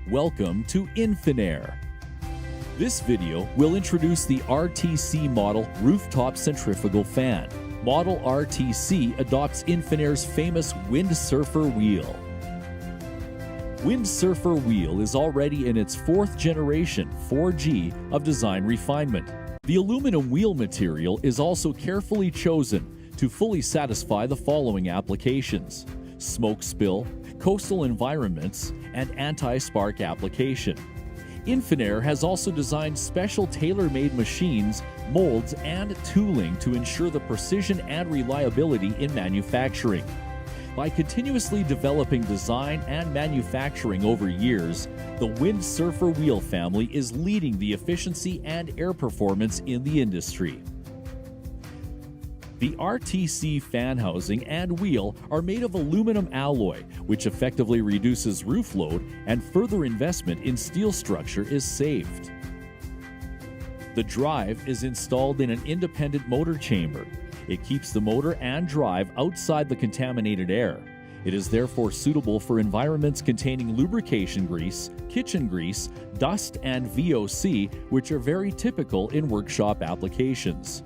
Welcome to INFINAIR. This video will introduce the RTC model rooftop centrifugal fan. Model RTC adopts INFINAIR's famous Windsurfer wheel. Windsurfer wheel is already in its fourth generation 4G of design refinement. The aluminum wheel material is also carefully chosen to fully satisfy the following applications: smoke spill, coastal environments, and anti-spark application. INFINAIR has also designed special tailor-made machines, molds, and tooling to ensure the precision and reliability in manufacturing. By continuously developing design and manufacturing over years, the Windsurfer wheel family is leading the efficiency and air performance in the industry. The RTC fan housing and wheel are made of aluminum alloy, which effectively reduces roof load, and further investment in steel structure is saved. The drive is installed in an independent motor chamber. It keeps the motor and drive outside the contaminated air. It is therefore suitable for environments containing lubrication grease, kitchen grease, dust, and VOC, which are very typical in workshop applications.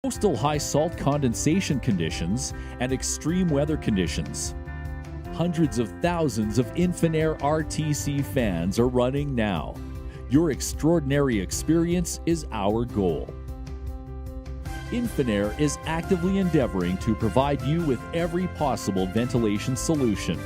Coastal high salt condensation conditions and extreme weather conditions. Hundreds of thousands of INFINAIR RTC fans are running now. Your extraordinary experience is our goal. INFINAIR is actively endeavoring to provide you with every possible ventilation solution.